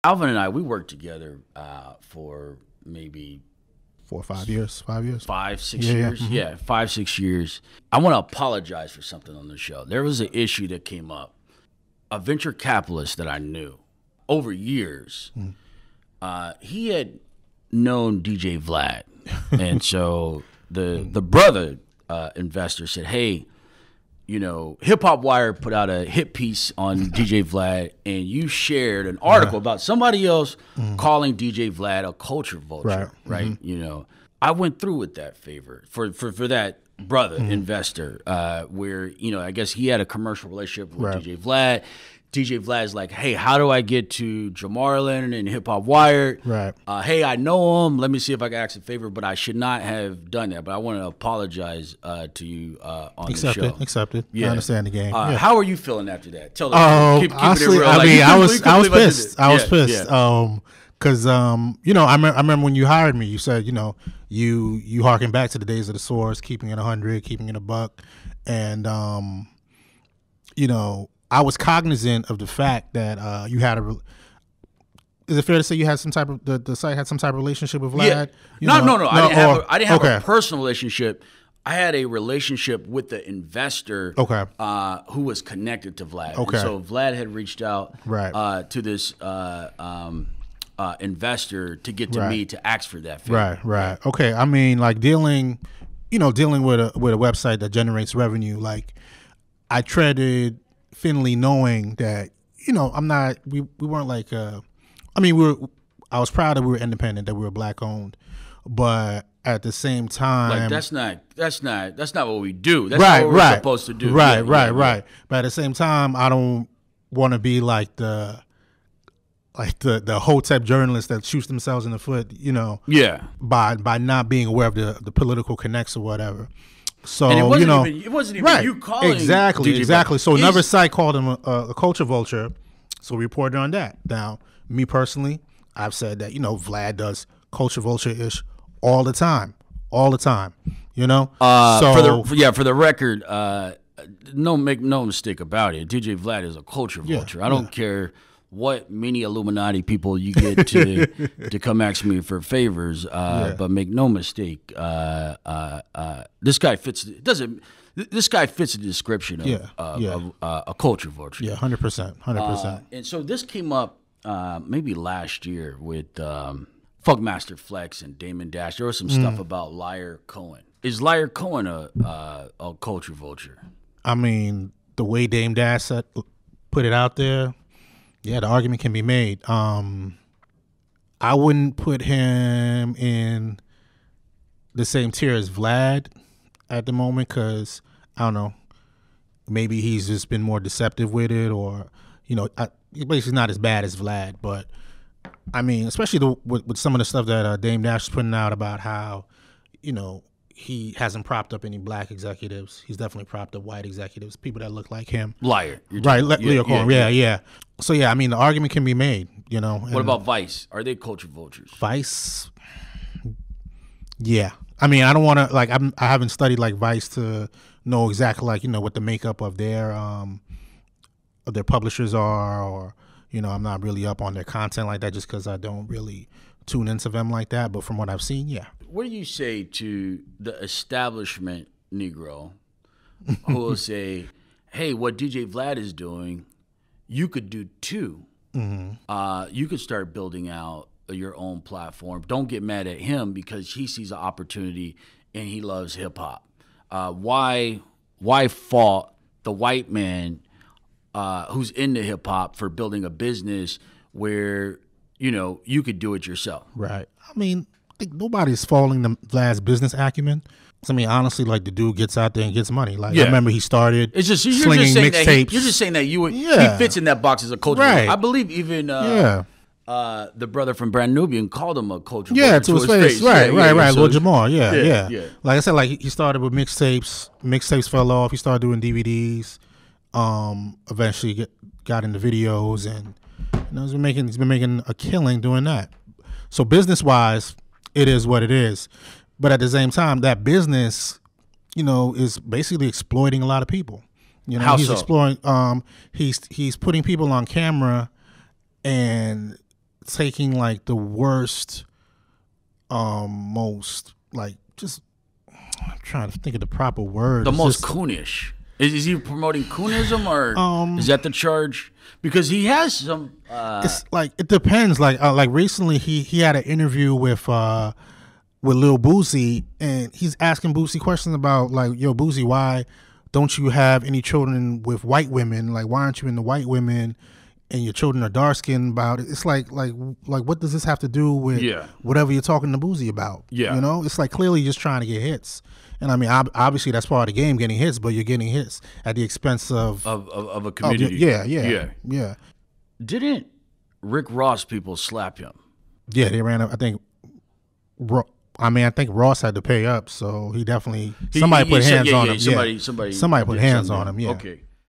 Alvin and I, we worked together for maybe 4 or 5 years. 5 years. 5, 6 years. Yeah, 5, 6 years. I want to apologize for something on the show. There was an issue that came up. A venture capitalist that I knew over years, he had known DJ Vlad. And so the brother investor said, hey, you know, Hip Hop Wire put out a hit piece on DJ Vlad, and you shared an article about somebody else calling DJ Vlad a culture vulture, right? You know, I went through with that favor for that brother investor, where, you know, I guess he had a commercial relationship with DJ Vlad. DJ Vlad's like, hey, how do I get to Jamarlin and Hip Hop Wired? Right. Hey, I know him. Let me see if I can ask a favor, but I should not have done that. But I want to apologize to you on the show. Accepted. Yeah. I understand the game. How are you feeling after that? Tell them. Keep honestly, it real. I mean, I was pissed. I was pissed. Because you know, I remember when you hired me, you said, you know, you harken back to the days of the source, keeping it 100, keeping it a buck, and you know, I was cognizant of the fact that you had is it fair to say you had some type of the site had some type of relationship with Vlad? Yeah. No. I didn't have a personal relationship. I had a relationship with the investor who was connected to Vlad. Okay. And so Vlad had reached out to this investor to get to me to ask for that favor. Right. Okay. I mean, like dealing with a website that generates revenue, like I treaded thinly, knowing that, you know, we weren't like I mean, I was proud that we were independent, that we were black owned, but at the same time, like that's not what we do. That's not what we're supposed to do. Right. But at the same time, I don't want to be like the Hotep journalist that shoots themselves in the foot, you know. Yeah. By not being aware of the political connects or whatever. So, and it wasn't even you calling. Exactly. So another site called him a culture vulture. So we reported on that. Now, me personally, I've said that, you know, Vlad does culture vulture-ish all the time, you know. For the record, make no mistake about it. DJ Vlad is a culture vulture. I don't care what many Illuminati people you get to come ask me for favors, but make no mistake, this guy fits. This guy fits the description of a culture vulture. Yeah, 100%. And so this came up maybe last year with Funkmaster Flex and Damon Dash. There was some stuff about Liar Cohen. Is Liar Cohen a culture vulture? I mean, the way Dame Dash put it out there. Yeah, the argument can be made. I wouldn't put him in the same tier as Vlad at the moment because, I don't know, maybe he's just been more deceptive with it, or, you know, he's basically not as bad as Vlad. But, I mean, especially with some of the stuff that Dame Dash is putting out about how, you know, he hasn't propped up any black executives. He's definitely propped up white executives, people that look like him. Liar. Right, Leo Cohen. Yeah. So, yeah, I mean, the argument can be made, you know. What about Vice? Are they culture vultures? Vice? Yeah. I mean, I don't want to, like, I haven't studied, like, Vice to know exactly, like, you know, what the makeup of their publishers are, or, you know, I'm not really up on their content like that just because I don't really tune into them like that. But from what I've seen, yeah. What do you say to the establishment Negro who will say, hey, what DJ Vlad is doing, you could do too. You could start building out your own platform. Don't get mad at him because he sees an opportunity and he loves hip hop. Why fault the white man who's into hip hop for building a business where, you know, you could do it yourself? Right. I mean, I think nobody's faulting Vlad's business acumen. I mean, honestly, like, the dude gets out there and gets money. Like, I remember he started slinging mixtapes. You're just saying that he fits in that box as a culture. Right. I believe even the brother from Brand Nubian called him a culture. Yeah, to his face. Right. Lil Jamar. Yeah. Like I said, like, he started with mixtapes. Mixtapes fell off. He started doing DVDs. Eventually got into videos, and, you know, he's been making a killing doing that. So business wise, it is what it is. But at the same time, that business, you know, is basically exploiting a lot of people. You know, How he's so? exploring. He's putting people on camera and taking like the worst, most like just. I'm trying to think of the proper word. The most coonish. Is he promoting coonism or is that the charge? Because he has some. It's like it depends. Like recently, he had an interview with Lil Boosie, and he's asking Boosie questions about like, yo, Boosie, why don't you have any children with white women? Like, why aren't you into white women? And your children are dark skinned. About it. It's like what does this have to do with whatever you're talking to Boosie about? Yeah, you know, it's like clearly just trying to get hits. And I mean, obviously that's part of the game, getting hits, but you're getting hits at the expense of a community. Yeah. Didn't Rick Ross people slap him? Yeah, they ran up. I think Ross had to pay up, so he definitely somebody put hands on him. Somebody put hands on him. Yeah. Okay.